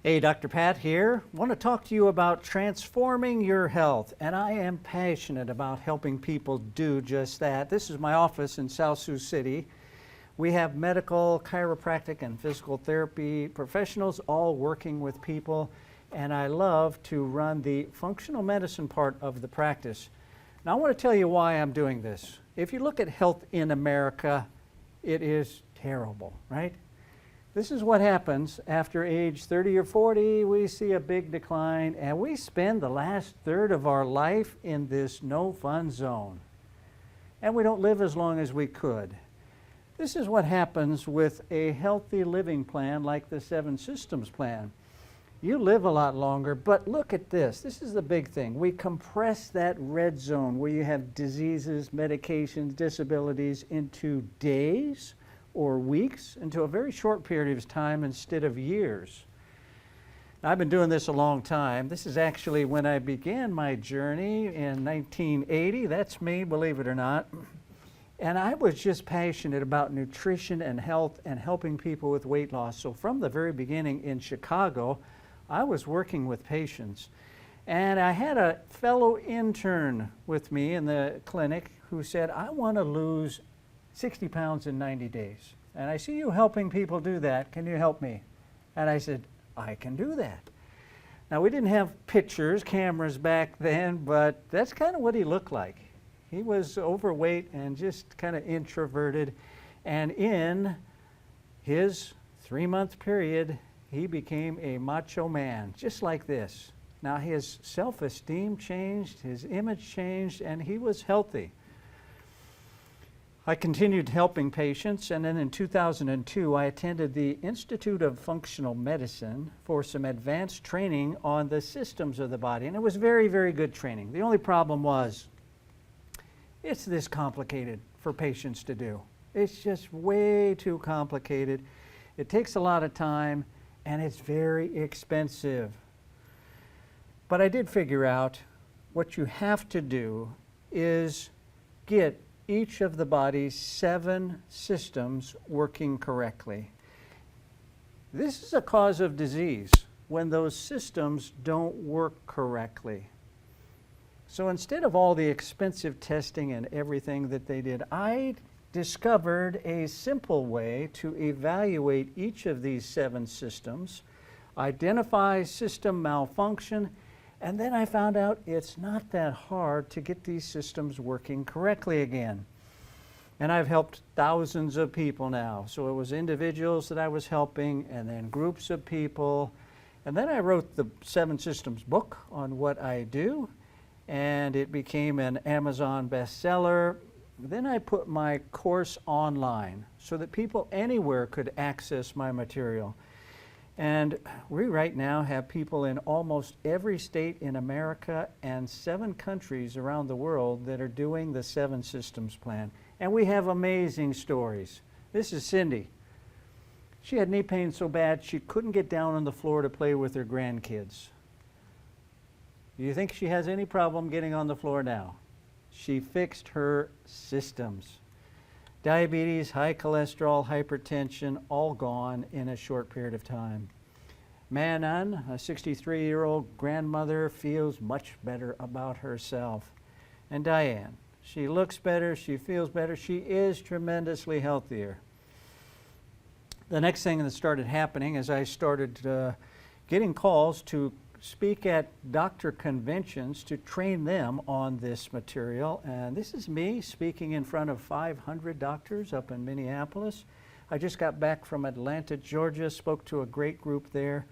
Hey, Dr. Pat here. Want to talk to you about transforming your health, and I am passionate about helping people do just that. This is my office in South Sioux City. We have medical, chiropractic, and physical therapy professionals all working with people, and I love to run the functional medicine part of the practice. Now, I want to tell you why I'm doing this. If you look at health in America, it is terrible, right? This is what happens after age 30 or 40. We see a big decline, and we spend the last third of our life in this no-fun zone. And we don't live as long as we could. This is what happens with a healthy living plan like the Seven Systems Plan. You live a lot longer, but look at this. This is the big thing. We compress that red zone where you have diseases, medications, disabilities into days or weeks, into a very short period of time instead of years. Now, I've been doing this a long time. This is actually when I began my journey in 1980. That's me, believe it or not. And I was just passionate about nutrition and health and helping people with weight loss. So from the very beginning in Chicago, I was working with patients. And I had a fellow intern with me in the clinic who said, I want to lose 60 pounds in 90 days. And I see you helping people do that. Can you help me? And I said, I can do that. Now, we didn't have pictures, cameras back then, but that's kind of what he looked like. He was overweight and just kind of introverted. And in his 3-month period, he became a macho man, just like this. Now, his self-esteem changed, his image changed, and he was healthy. I continued helping patients, and then in 2002, I attended the Institute of Functional Medicine for some advanced training on the systems of the body, and it was very, very good training. The only problem was, it's this complicated for patients to do. It's just way too complicated. It takes a lot of time, and it's very expensive. But I did figure out what you have to do is get each of the body's 7 systems working correctly. This is a cause of disease when those systems don't work correctly. So instead of all the expensive testing and everything that they did, I discovered a simple way to evaluate each of these 7 systems, identify system malfunction, and then I found out it's not that hard to get these systems working correctly again. And I've helped thousands of people now. So it was individuals that I was helping, and then groups of people. And then I wrote the 7 Systems book on what I do, and it became an Amazon bestseller. Then I put my course online so that people anywhere could access my material. And we right now have people in almost every state in America and 7 countries around the world that are doing the 7 Systems Plan. And we have amazing stories. This is Cindy. She had knee pain so bad she couldn't get down on the floor to play with her grandkids. Do you think she has any problem getting on the floor now? She fixed her systems. Diabetes, high cholesterol, hypertension, all gone in a short period of time. Manon, a 63-year-old grandmother, feels much better about herself. And Diane, she looks better, she feels better, she is tremendously healthier. The next thing that started happening is I started getting calls to speak at doctor conventions to train them on this material. And this is me speaking in front of 500 doctors up in Minneapolis. I just got back from Atlanta, Georgia, spoke to a great group there.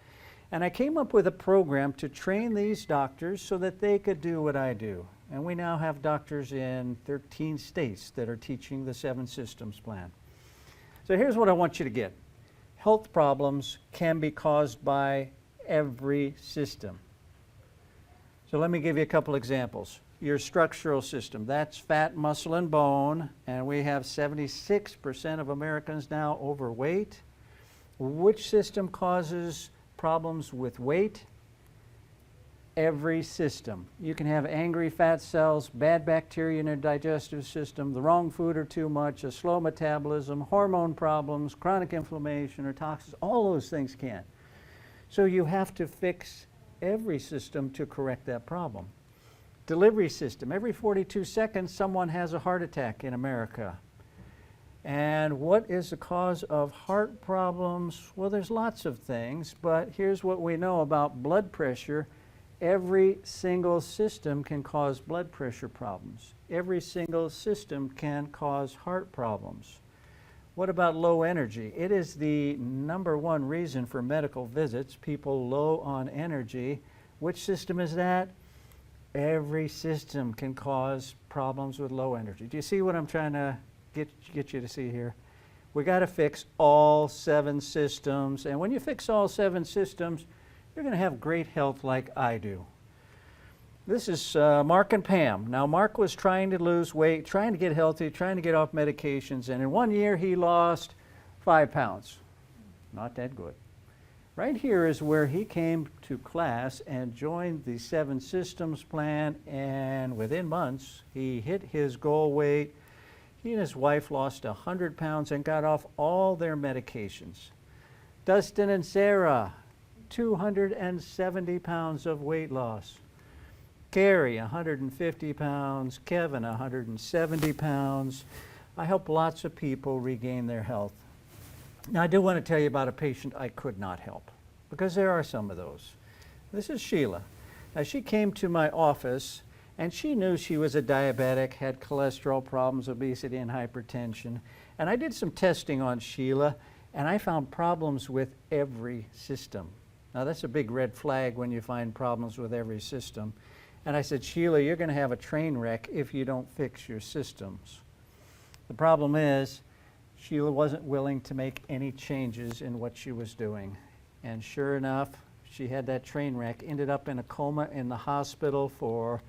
And I came up with a program to train these doctors so that they could do what I do. And we now have doctors in 13 states that are teaching the 7 Systems Plan. So here's what I want you to get. Health problems can be caused by every system. So let me give you a couple examples. Your structural system, that's fat, muscle, and bone, and we have 76% of Americans now overweight. Which system causes problems with weight? Every system. You can have angry fat cells, bad bacteria in your digestive system, the wrong food or too much, a slow metabolism, hormone problems, chronic inflammation or toxins, all those things can. So you have to fix every system to correct that problem. Delivery system. Every 42 seconds, someone has a heart attack in America. And what is the cause of heart problems? Well, there's lots of things, but here's what we know about blood pressure. Every single system can cause blood pressure problems. Every single system can cause heart problems. What about low energy? It is the #1 reason for medical visits, people low on energy. Which system is that? Every system can cause problems with low energy. Do you see what I'm trying to get you to see here? We got to fix all 7 systems, and when you fix all 7 systems, you're going to have great health like I do. This is Mark and Pam. Now, Mark was trying to lose weight, trying to get healthy, trying to get off medications, and in 1 year he lost 5 pounds. Not that good. Right here is where he came to class and joined the 7 systems plan, and within months he hit his goal weight. He and his wife lost 100 pounds and got off all their medications. Dustin and Sarah, 270 pounds of weight loss. Carrie, 150 pounds. Kevin, 170 pounds. I help lots of people regain their health. Now, I do want to tell you about a patient I could not help, because there are some of those. This is Sheila. Now, she came to my office, and she knew she was a diabetic, had cholesterol problems, obesity, and hypertension. And I did some testing on Sheila, and I found problems with every system. Now, that's a big red flag when you find problems with every system. And I said, Sheila, you're going to have a train wreck if you don't fix your systems. The problem is, Sheila wasn't willing to make any changes in what she was doing. And sure enough, she had that train wreck, ended up in a coma in the hospital for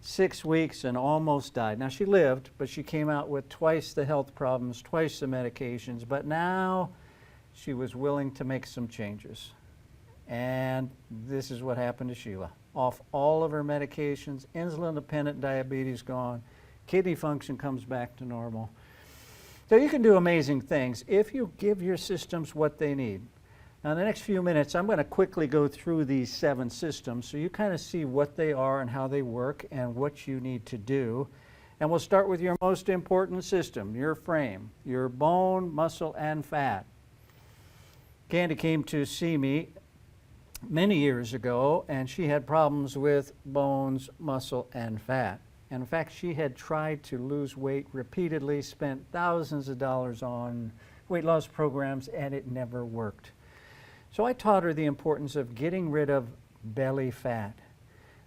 6 weeks and almost died. Now, she lived, but she came out with twice the health problems, twice the medications, but now she was willing to make some changes. And this is what happened to Sheila. Off all of her medications, insulin-dependent diabetes gone, kidney function comes back to normal. So you can do amazing things if you give your systems what they need. Now, in the next few minutes, I'm going to quickly go through these 7 systems so you kind of see what they are and how they work and what you need to do. And we'll start with your most important system, your frame, your bone, muscle, and fat. Candy came to see me many years ago, and she had problems with bones, muscle, and fat. And in fact, she had tried to lose weight repeatedly, spent thousands of dollars on weight loss programs, and it never worked. So I taught her the importance of getting rid of belly fat.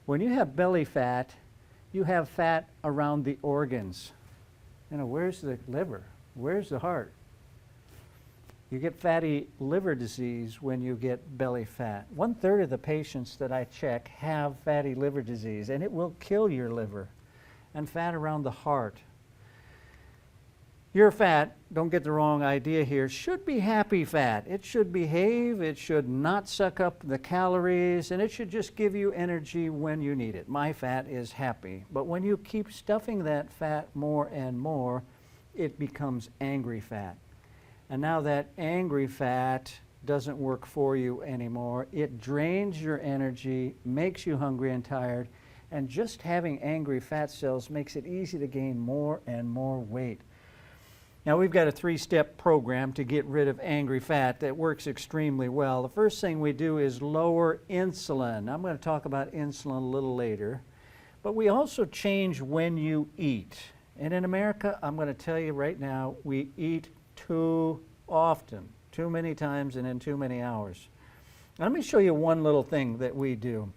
When you have belly fat, you have fat around the organs. You know, where's the liver? Where's the heart? You get fatty liver disease when you get belly fat. 1/3 of the patients that I check have fatty liver disease, and it will kill your liver. And fat around the heart. Your fat, don't get the wrong idea here, should be happy fat. It should behave, it should not suck up the calories, and it should just give you energy when you need it. My fat is happy. But when you keep stuffing that fat more and more, it becomes angry fat. And now that angry fat doesn't work for you anymore. It drains your energy, makes you hungry and tired, and just having angry fat cells makes it easy to gain more and more weight. Now, we've got a 3-step program to get rid of angry fat that works extremely well. The first thing we do is lower insulin. I'm going to talk about insulin a little later. But we also change when you eat. And in America, I'm going to tell you right now, we eat too often, too many times and in too many hours. Now, let me show you one little thing that we do.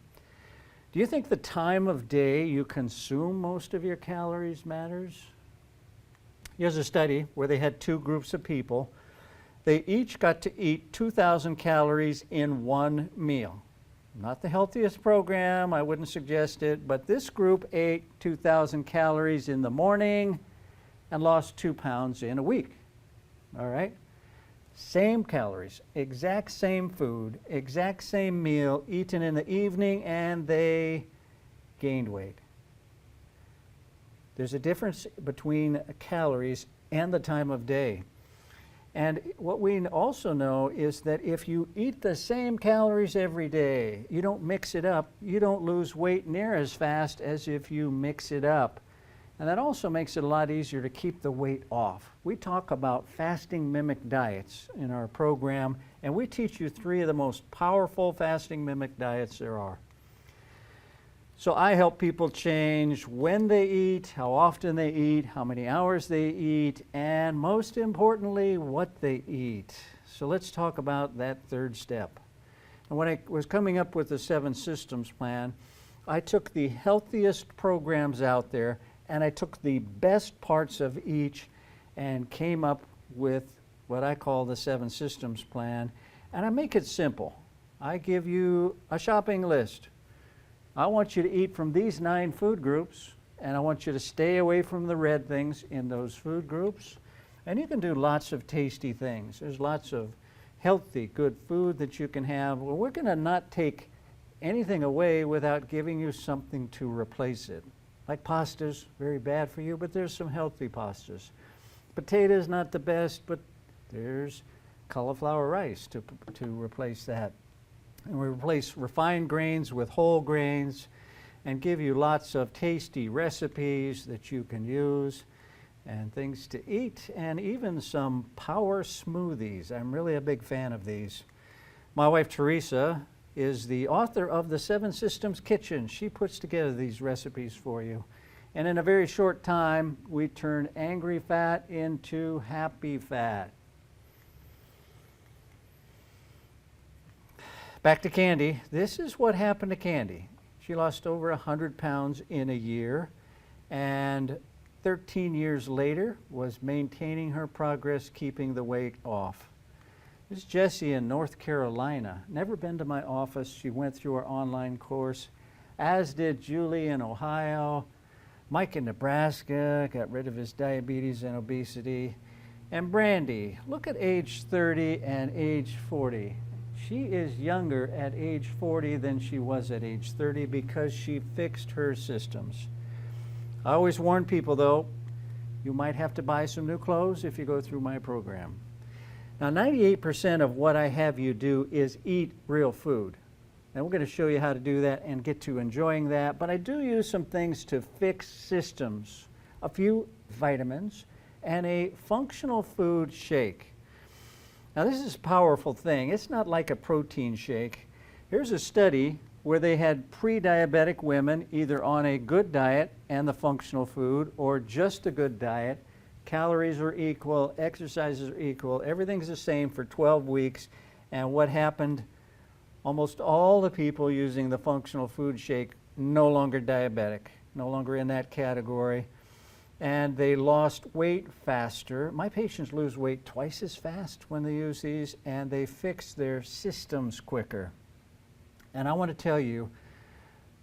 Do you think the time of day you consume most of your calories matters? Here's a study where they had 2 groups of people. They each got to eat 2,000 calories in one meal. Not the healthiest program, I wouldn't suggest it, but this group ate 2,000 calories in the morning and lost 2 pounds in a week. All right? Same calories, exact same food, exact same meal, eaten in the evening, and they gained weight. There's a difference between calories and the time of day. And what we also know is that if you eat the same calories every day, you don't mix it up, you don't lose weight near as fast as if you mix it up. And that also makes it a lot easier to keep the weight off. We talk about fasting mimic diets in our program, and we teach you 3 of the most powerful fasting mimic diets there are. So I help people change when they eat, how often they eat, how many hours they eat, and most importantly, what they eat. So let's talk about that 3rd step. And when I was coming up with the 7 systems plan, I took the healthiest programs out there and I took the best parts of each and came up with what I call the 7 systems plan. And I make it simple. I give you a shopping list. I want you to eat from these 9 food groups, and I want you to stay away from the red things in those food groups. And you can do lots of tasty things. There's lots of healthy, good food that you can have. Well, we're going to not take anything away without giving you something to replace it. Like pasta's very bad for you, but there's some healthy pastas. Potatoes not the best, but there's cauliflower rice to replace that. And we replace refined grains with whole grains and give you lots of tasty recipes that you can use and things to eat, and even some power smoothies. I'm really a big fan of these. My wife Teresa is the author of the 7 Systems Kitchen. She puts together these recipes for you. And in a very short time, we turn angry fat into happy fat. Back to Candy. This is what happened to Candy. She lost over 100 pounds in a year, and 13 years later was maintaining her progress, keeping the weight off. This is Jessie in North Carolina. Never been to my office. She went through our online course, as did Julie in Ohio. Mike in Nebraska got rid of his diabetes and obesity. And Brandy, look at age 30 and age 40. She is younger at age 40 than she was at age 30 because she fixed her systems. I always warn people, though, you might have to buy some new clothes if you go through my program. Now, 98% of what I have you do is eat real food. And we're going to show you how to do that and get to enjoying that. But I do use some things to fix systems, a few vitamins, and a functional food shake. Now, this is a powerful thing. It's not like a protein shake. Here's a study where they had pre-diabetic women either on a good diet and the functional food or just a good diet. Calories are equal, exercises are equal, everything's the same for 12 weeks. And what happened? Almost all the people using the functional food shake no longer diabetic, no longer in that category. And they lost weight faster. My patients lose weight twice as fast when they use these, and they fix their systems quicker. And I want to tell you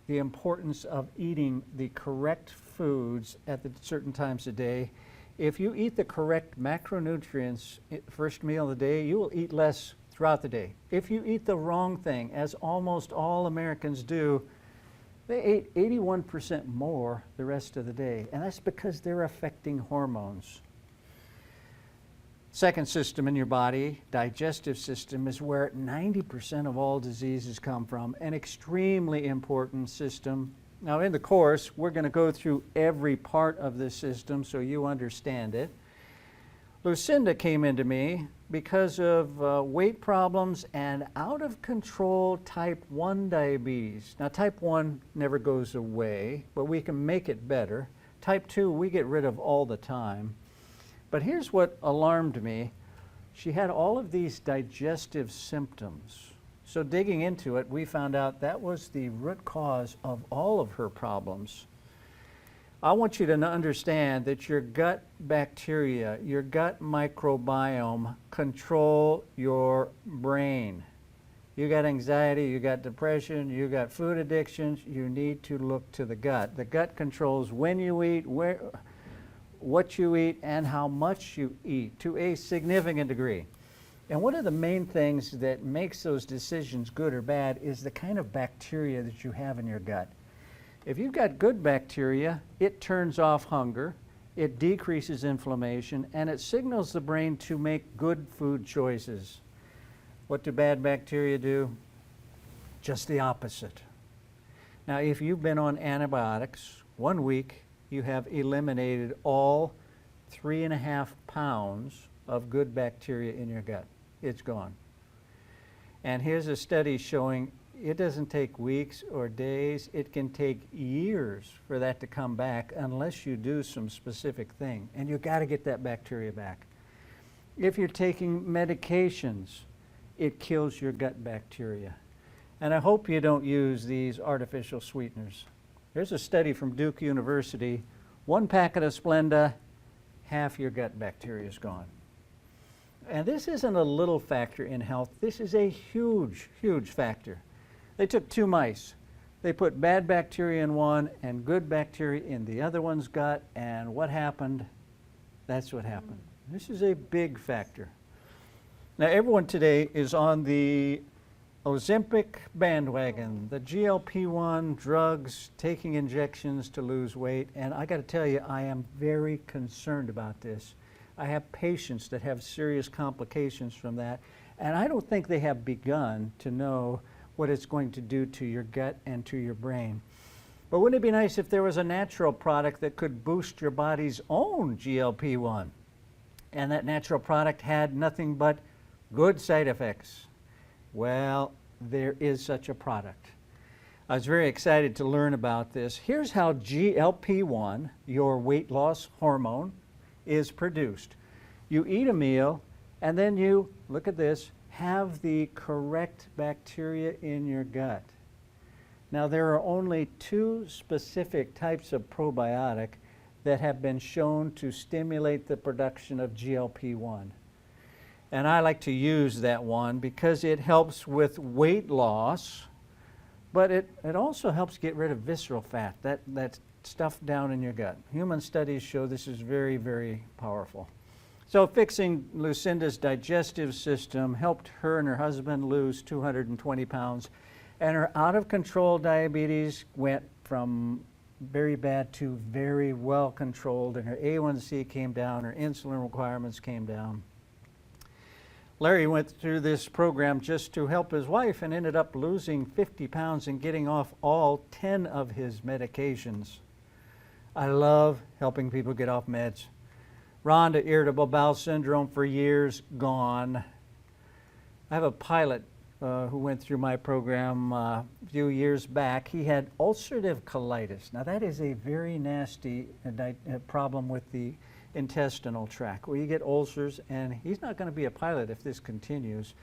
the importance of eating the correct foods at the certain times of day. If you eat the correct macronutrients first meal of the day, you will eat less throughout the day. If you eat the wrong thing, as almost all Americans do, they ate 81% more the rest of the day, and that's because they're affecting hormones. Second system in your body, digestive system, is where 90% of all diseases come from, an extremely important system. Now in the course, we're going to go through every part of this system so you understand it. Lucinda came into me because of weight problems and out of control type 1 diabetes. Now type 1 never goes away, but we can make it better. Type 2 we get rid of all the time. But here's what alarmed me. She had all of these digestive symptoms. So digging into it, we found out that was the root cause of all of her problems. I want you to understand that your gut bacteria, your gut microbiome control your brain. You got anxiety, you got depression, you got food addictions, you need to look to the gut. The gut controls when you eat, what you eat, and how much you eat to a significant degree. And one of the main things that makes those decisions good or bad is the kind of bacteria that you have in your gut. If you've got good bacteria, it turns off hunger it decreases inflammation, and it signals the brain to make good food choices. What do bad bacteria do? Just the opposite. Now, if you've been on antibiotics 1 week, you have eliminated all 3.5 pounds of good bacteria in your gut. It's gone. And here's a study showing it doesn't take weeks or days. It can take years for that to come back unless you do some specific thing. And you've got to get that bacteria back. If you're taking medications, it kills your gut bacteria. And I hope you don't use these artificial sweeteners. There's a study from Duke University. 1 packet of Splenda, half your gut bacteria is gone. And this isn't a little factor in health. This is a huge, huge factor. They took 2 mice. They put bad bacteria in one and good bacteria in the other one's gut, and what happened? That's what happened. This is a big factor. Now, everyone today is on the Ozempic bandwagon, the GLP-1 drugs, taking injections to lose weight, and I got to tell you, I am very concerned about this. I have patients that have serious complications from that, and I don't think they have begun to know what it's going to do to your gut and to your brain. But wouldn't it be nice if there was a natural product that could boost your body's own GLP-1, and that natural product had nothing but good side effects? Well, there is such a product. I was very excited to learn about this. Here's how GLP-1, your weight loss hormone, is produced. You eat a meal, and then you, look at this, have the correct bacteria in your gut. Now, there are only 2 specific types of probiotic that have been shown to stimulate the production of GLP-1. And I like to use that one because it helps with weight loss, but it also helps get rid of visceral fat, that stuff down in your gut. Human studies show this is very, very powerful. So fixing Lucinda's digestive system helped her and her husband lose 220 pounds, and her out-of-control diabetes went from very bad to very well controlled, and her A1C came down, her insulin requirements came down. Larry went through this program just to help his wife and ended up losing 50 pounds and getting off all 10 of his medications. I love helping people get off meds. Rhonda, irritable bowel syndrome for years, gone. I have a pilot who went through my program a few years back. He had ulcerative colitis. Now that is a very nasty problem with the intestinal tract where you get ulcers, and he's not going to be a pilot if this continues.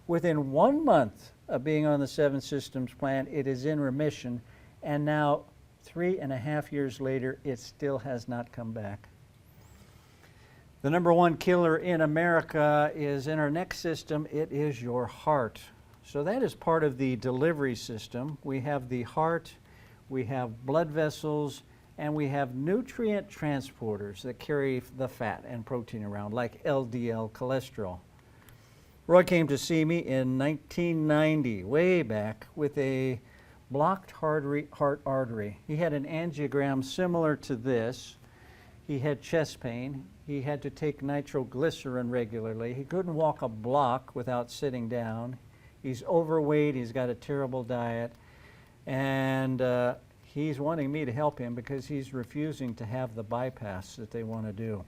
Within 1 month of being on the 7 Systems plan, it is in remission, and now 3.5 years later, it still has not come back. The number 1 killer in America is in our next system. It is your heart. So that is part of the delivery system. We have the heart, we have blood vessels, and we have nutrient transporters that carry the fat and protein around, like LDL cholesterol. Roy came to see me in 1990, way back, with a blocked heart artery. He had an angiogram similar to this. He had chest pain. He had to take nitroglycerin regularly. He couldn't walk a block without sitting down. He's overweight. He's got a terrible diet. And he's wanting me to help him because he's refusing to have the bypass that they want to do.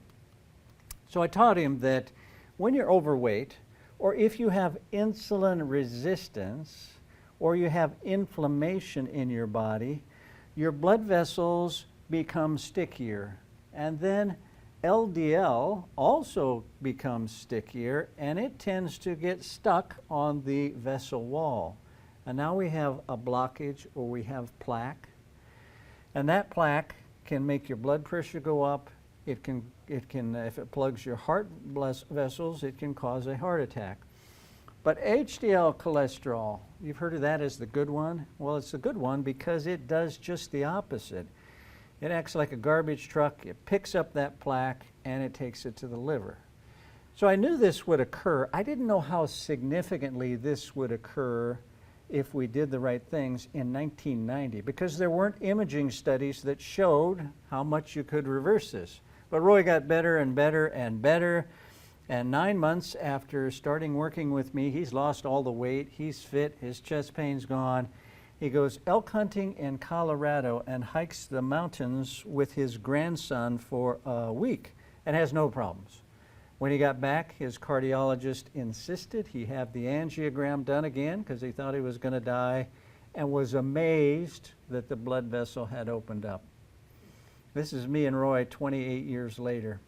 So I taught him that when you're overweight, or if you have insulin resistance, or you have inflammation in your body, your blood vessels become stickier. And then LDL also becomes stickier, and it tends to get stuck on the vessel wall. And now we have a blockage, or we have plaque. And that plaque can make your blood pressure go up. It can, if it plugs your heart vessels, it can cause a heart attack. But HDL cholesterol, you've heard of that as the good one? Well, it's a good one because it does just the opposite. It acts like a garbage truck. It picks up that plaque and it takes it to the liver. So I knew this would occur. I didn't know how significantly this would occur if we did the right things in 1990, because there weren't imaging studies that showed how much you could reverse this. But Roy got better and better and better. And 9 months after starting working with me, he's lost all the weight. He's fit. His chest pain's gone. He goes elk hunting in Colorado and hikes the mountains with his grandson for a week and has no problems. When he got back, his cardiologist insisted he have the angiogram done again because he thought he was going to die, and was amazed that the blood vessel had opened up. This is me and Roy 28 years later.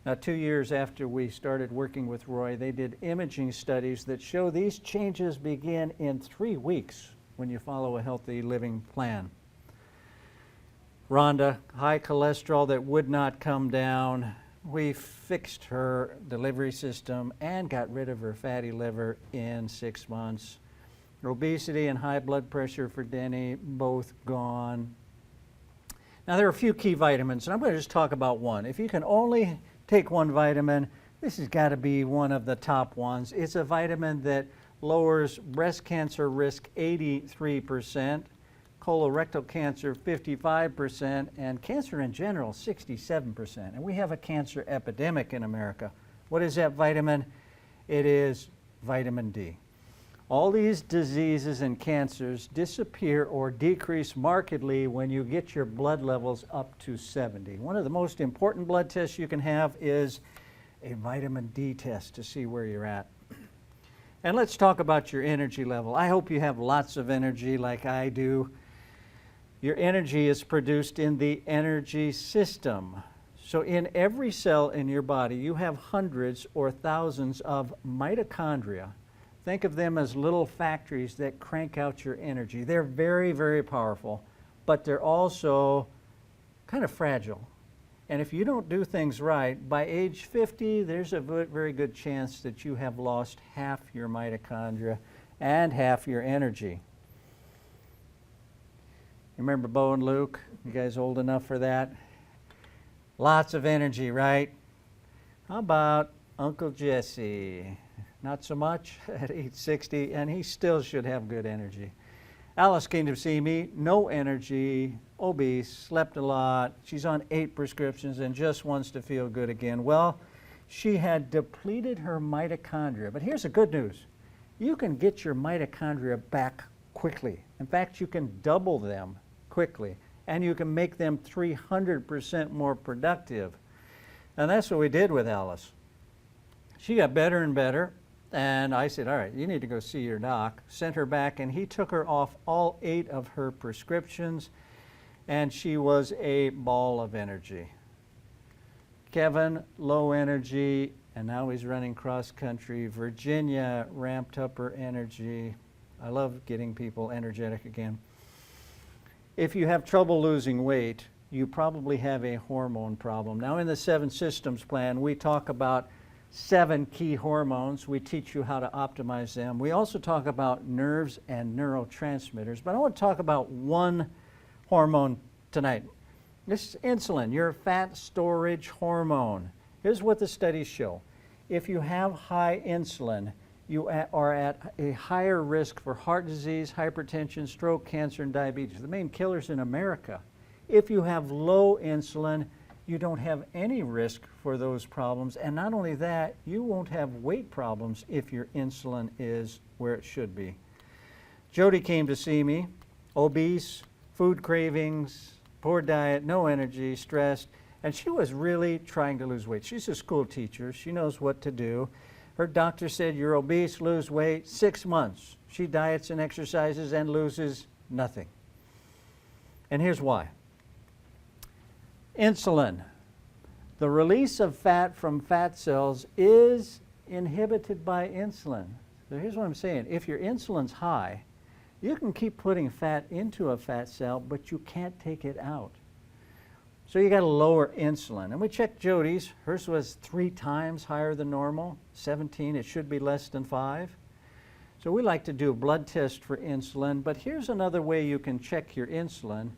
Now, 2 years after we started working with Roy, they did imaging studies that show these changes begin in 3 weeks when you follow a healthy living plan. Rhonda, high cholesterol that would not come down. We fixed her delivery system and got rid of her fatty liver in 6 months. Obesity and high blood pressure for Denny, both gone. Now, there are a few key vitamins, and I'm going to just talk about one. If you can only take one vitamin, this has got to be one of the top ones. It's a vitamin that lowers breast cancer risk 83%, colorectal cancer 55%, and cancer in general 67%. And we have a cancer epidemic in America. What is that vitamin? It is vitamin D. All these diseases and cancers disappear or decrease markedly when you get your blood levels up to 70. One of the most important blood tests you can have is a vitamin D test to see where you're at. And let's talk about your energy level. I hope you have lots of energy like I do. Your energy is produced in the energy system. So in every cell in your body, you have hundreds or thousands of mitochondria. Think of them as little factories that crank out your energy. They're very, very powerful, but they're also kind of fragile. And if you don't do things right, by age 50, there's a very good chance that you have lost half your mitochondria and half your energy. Remember Bo and Luke? You guys old enough for that? Lots of energy, right? How about Uncle Jesse? Not so much at age 60, and he still should have good energy. Alice came to see me, no energy, obese, slept a lot. She's on 8 prescriptions and just wants to feel good again. Well, she had depleted her mitochondria. But here's the good news. You can get your mitochondria back quickly. In fact, you can double them quickly, and you can make them 300% more productive. And that's what we did with Alice. She got better and better. And I said, all right, you need to go see your doc. Sent her back, and he took her off all 8 of her prescriptions, and she was a ball of energy. Kevin, low energy, and now he's running cross country. Virginia ramped up her energy. I love getting people energetic again. If you have trouble losing weight, you probably have a hormone problem. Now, in the 7 Systems plan, we talk about 7 key hormones. We teach you how to optimize them. We also talk about nerves and neurotransmitters, but I want to talk about one hormone tonight. This is insulin, your fat storage hormone. Here's what the studies show. If you have high insulin, you are at a higher risk for heart disease, hypertension, stroke, cancer, and diabetes, the main killers in America. If you have low insulin, you don't have any risk for those problems. And not only that, you won't have weight problems if your insulin is where it should be. Jody came to see me, obese, food cravings, poor diet, no energy, stressed, and she was really trying to lose weight. She's a school teacher. She knows what to do. Her doctor said, you're obese, lose weight, 6 months. She diets and exercises and loses nothing. And here's why. Insulin. The release of fat from fat cells is inhibited by insulin. So here's what I'm saying. If your insulin's high, you can keep putting fat into a fat cell, but you can't take it out. So you got to lower insulin. And we checked Jody's. Hers was 3 times higher than normal, 17. It should be less than 5. So we like to do a blood test for insulin. But here's another way you can check your insulin.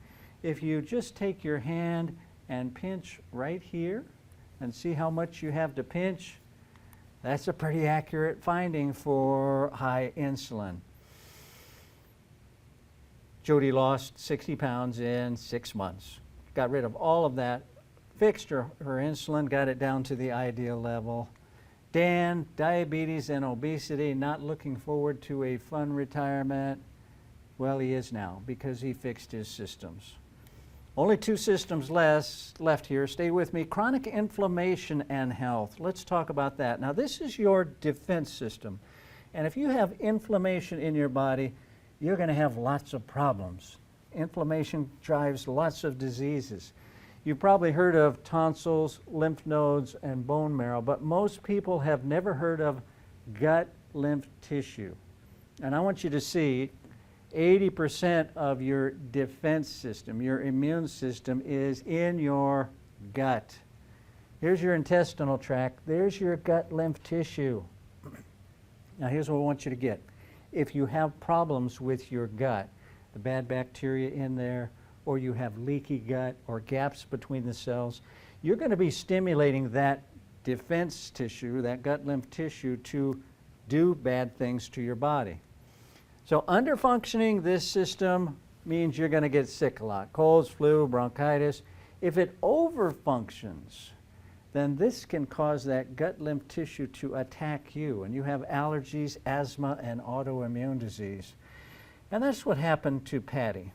If you just take your hand and pinch right here and see how much you have to pinch, that's a pretty accurate finding for high insulin. Jody lost 60 pounds in 6 months. Got rid of all of that fixed her insulin, got it down to the ideal level. Dan, diabetes and obesity, not looking forward to a fun retirement. Well, he is now because he fixed his systems. Only 2 systems left here. Stay with me. Chronic inflammation and health. Let's talk about that. Now, this is your defense system. And if you have inflammation in your body, you're going to have lots of problems. Inflammation drives lots of diseases. You've probably heard of tonsils, lymph nodes, and bone marrow, but most people have never heard of gut lymph tissue. And I want you to see 80% of your defense system, your immune system, is in your gut. Here's your intestinal tract. There's your gut lymph tissue. Now here's what I want you to get. If you have problems with your gut, the bad bacteria in there, or you have leaky gut or gaps between the cells, you're going to be stimulating that defense tissue, that gut lymph tissue, to do bad things to your body. So underfunctioning this system means you're going to get sick a lot. Colds, flu, bronchitis. If it overfunctions, then this can cause that gut lymph tissue to attack you, and you have allergies, asthma, and autoimmune disease. And that's what happened to Patty.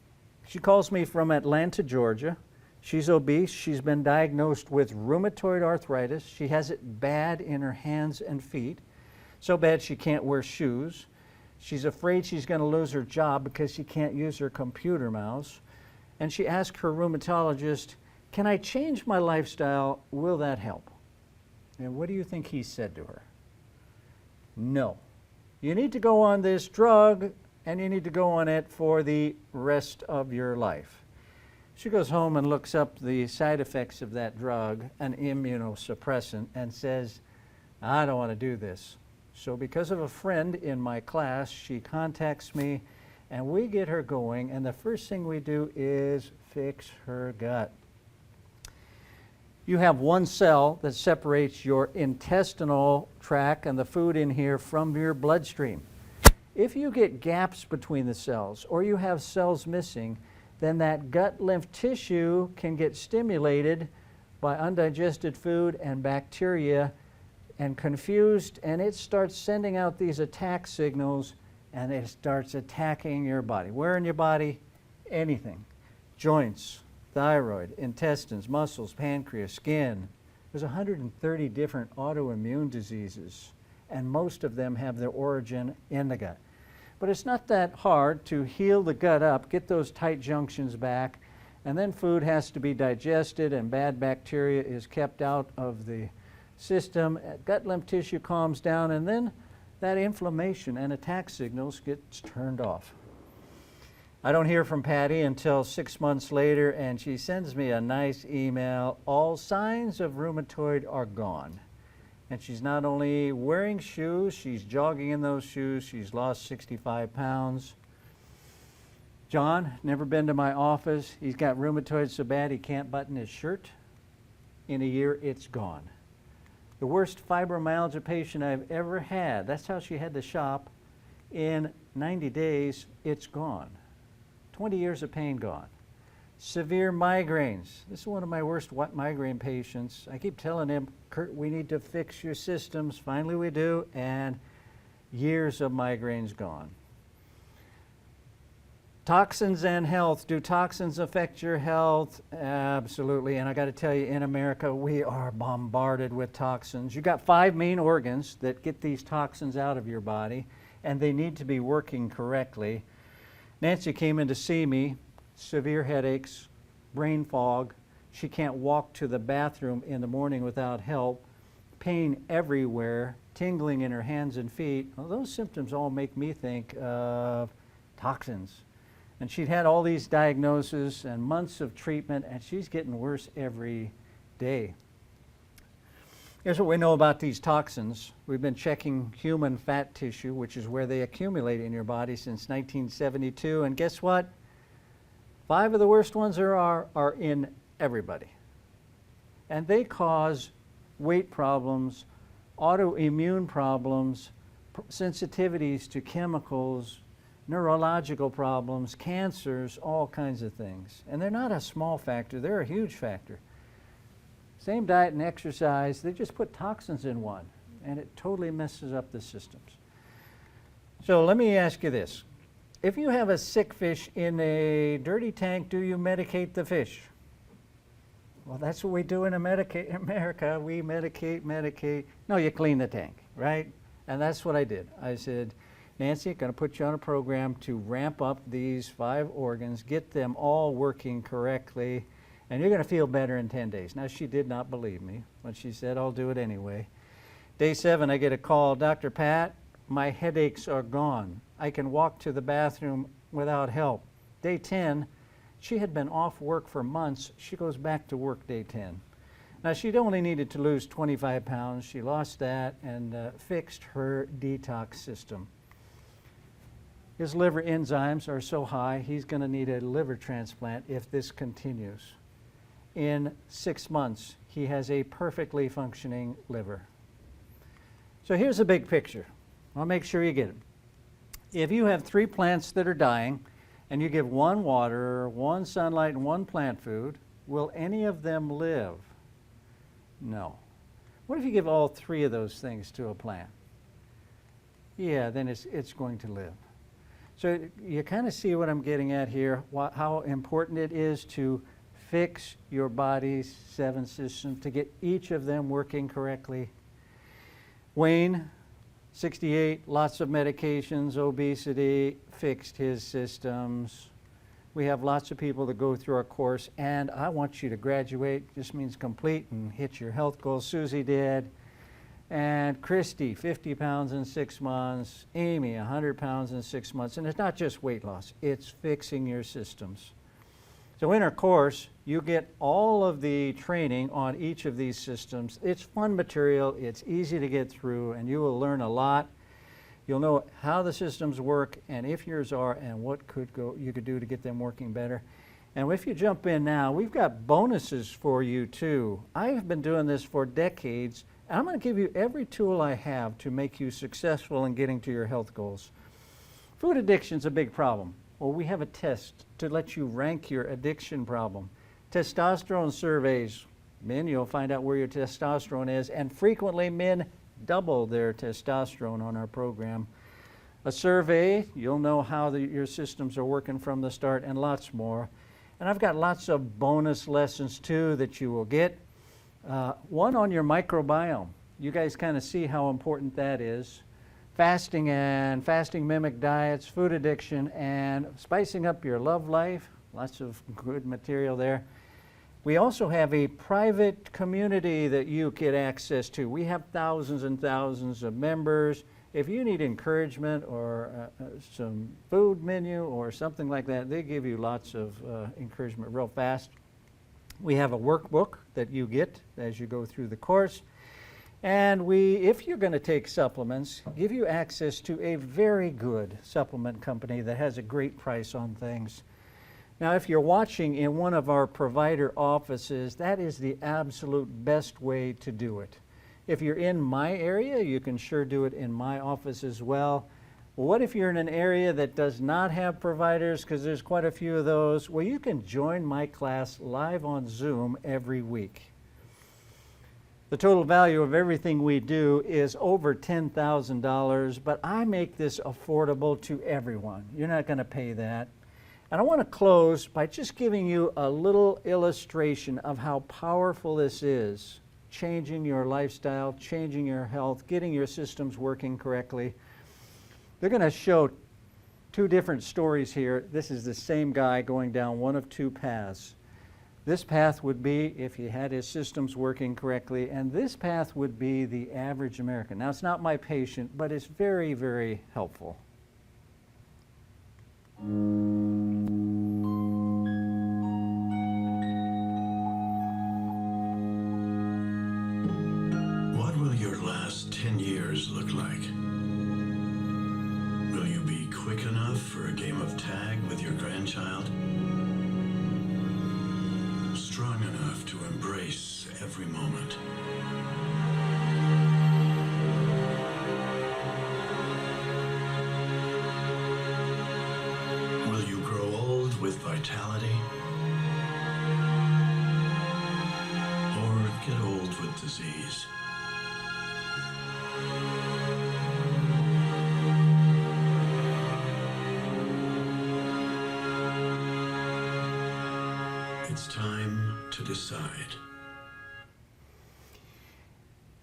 She calls me from Atlanta, Georgia. She's obese. She's been diagnosed with rheumatoid arthritis. She has it bad in her hands and feet, so bad she can't wear shoes. She's afraid she's going to lose her job because she can't use her computer mouse. And she asked her rheumatologist, "Can I change my lifestyle? Will that help?" And what do you think he said to her? No. You need to go on this drug, and you need to go on it for the rest of your life. She goes home and looks up the side effects of that drug, an immunosuppressant, and says, "I don't want to do this." So because of a friend in my class, she contacts me, and we get her going, and the first thing we do is fix her gut. You have one cell that separates your intestinal tract and the food in here from your bloodstream. If you get gaps between the cells, or you have cells missing, then that gut lymph tissue can get stimulated by undigested food and bacteria and confused, and it starts sending out these attack signals, and it starts attacking your body. Where in your body? Anything. Joints, thyroid, intestines, muscles, pancreas, skin. There's 130 different autoimmune diseases, and most of them have their origin in the gut. But it's not that hard to heal the gut up, get those tight junctions back, and then food has to be digested and bad bacteria is kept out of the system. Gut lymph tissue calms down, and then that inflammation and attack signals gets turned off. I don't hear from Patty until 6 months later, and she sends me a nice email. All signs of rheumatoid are gone. And she's not only wearing shoes, she's jogging in those shoes. She's lost 65 pounds. John, never been to my office. He's got rheumatoid so bad he can't button his shirt. In a year, it's gone. The worst fibromyalgia patient I've ever had, that's how she had to shop. In 90 days, it's gone. 20 years of pain gone. Severe migraines. This is one of my worst migraine patients. I keep telling him, "Kurt, we need to fix your systems." Finally we do, and years of migraines gone. Toxins and health. Do toxins affect your health? Absolutely. And I got to tell you, in America, we are bombarded with toxins. You've got 5 main organs that get these toxins out of your body, and they need to be working correctly. Nancy came in to see me, severe headaches, brain fog. She can't walk to the bathroom in the morning without help, pain everywhere, tingling in her hands and feet. Well, those symptoms all make me think of toxins. And she'd had all these diagnoses and months of treatment, and she's getting worse every day. Here's what we know about these toxins. We've been checking human fat tissue, which is where they accumulate in your body, since 1972. And guess what? 5 of the worst ones are in everybody. And they cause weight problems, autoimmune problems, sensitivities to chemicals, neurological problems, cancers, all kinds of things. And they're not a small factor, they're a huge factor. Same diet and exercise, they just put toxins in one, and it totally messes up the systems. So let me ask you this. If you have a sick fish in a dirty tank, do you medicate the fish? Well, that's what we do in America. We medicate. No, you clean the tank, right? And that's what I did. I said, Nancy, I'm going to put you on a program to ramp up these 5 organs, get them all working correctly, and you're going to feel better in 10 days. Now, she did not believe me, but she said, I'll do it anyway. Day 7, I get a call, Dr. Pat, my headaches are gone. I can walk to the bathroom without help. Day 10, she had been off work for months. She goes back to work day 10. Now, she'd only needed to lose 25 pounds. She lost that and fixed her detox system. His liver enzymes are so high, he's going to need a liver transplant if this continues. In 6 months, he has a perfectly functioning liver. So here's a big picture. I'll make sure you get it. If you have 3 plants that are dying, and you give 1 water, 1 sunlight, and 1 plant food, will any of them live? No. What if you give all 3 of those things to a plant? Yeah, then it's going to live. So you kind of see what I'm getting at here, how important it is to fix your body's 7 systems, to get each of them working correctly. Wayne, 68, lots of medications, obesity, fixed his systems. We have lots of people that go through our course, and I want you to graduate, just means complete and hit your health goals. Susie did. And Christy, 50 pounds in 6 months. Amy, 100 pounds in 6 months. And it's not just weight loss, it's fixing your systems. So in our course, you get all of the training on each of these systems. It's fun material, it's easy to get through, and you will learn a lot. You'll know how the systems work and if yours are and what you could do to get them working better. And if you jump in now, we've got bonuses for you too. I've been doing this for decades, and I'm going to give you every tool I have to make you successful in getting to your health goals. Food addiction is a big problem. Well, we have a test to let you rank your addiction problem. Testosterone surveys. Men, you'll find out where your testosterone is, and frequently men double their testosterone on our program. A survey, you'll know how your systems are working from the start, and lots more. And I've got lots of bonus lessons too that you will get. One on your microbiome. You guys kind of see how important that is. Fasting and fasting mimic diets, food addiction, and spicing up your love life. Lots of good material there. We also have a private community that you get access to. We have thousands and thousands of members. If you need encouragement or some food menu or something like that, they give you lots of encouragement real fast. We have a workbook that you get as you go through the course. And we, if you're going to take supplements, give you access to a very good supplement company that has a great price on things. Now, if you're watching in one of our provider offices, that is the absolute best way to do it. If you're in my area, you can sure do it in my office as well. What if you're in an area that does not have providers, because there's quite a few of those? Well, you can join my class live on Zoom every week. The total value of everything we do is over $10,000, but I make this affordable to everyone. You're not going to pay that. And I want to close by just giving you a little illustration of how powerful this is. Changing your lifestyle, changing your health, getting your systems working correctly. They're going to show 2 different stories here. This is the same guy going down one of 2 paths. This path would be if he had his systems working correctly, and this path would be the average American. Now, it's not my patient, but it's very, very helpful. What will your last 10 years look like? Will you be quick enough for a game of tag with your grandchild? Strong enough to embrace every moment? Will you grow old with vitality? Or get It's time to decide.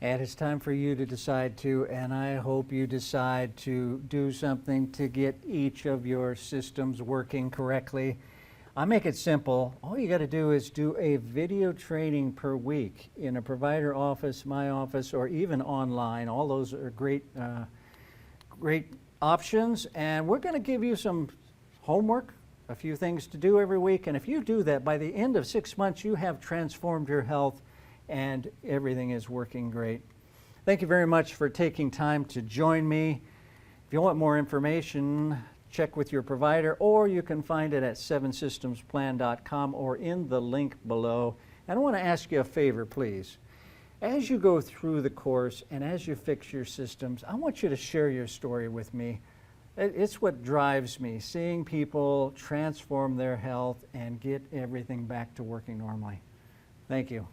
And it's time for you to decide too, and I hope you decide to do something to get each of your systems working correctly. I make it simple. All you got to do is do a video training per week in a provider office, my office, or even online. All those are great options, and we're going to give you some homework, a few things to do every week, and if you do that, by the end of 6 months, you have transformed your health and everything is working great. Thank you very much for taking time to join me. If you want more information, check with your provider, or you can find it at sevensystemsplan.com or in the link below. And I want to ask you a favor, please. As you go through the course and as you fix your systems, I want you to share your story with me. It's what drives me, seeing people transform their health and get everything back to working normally. Thank you.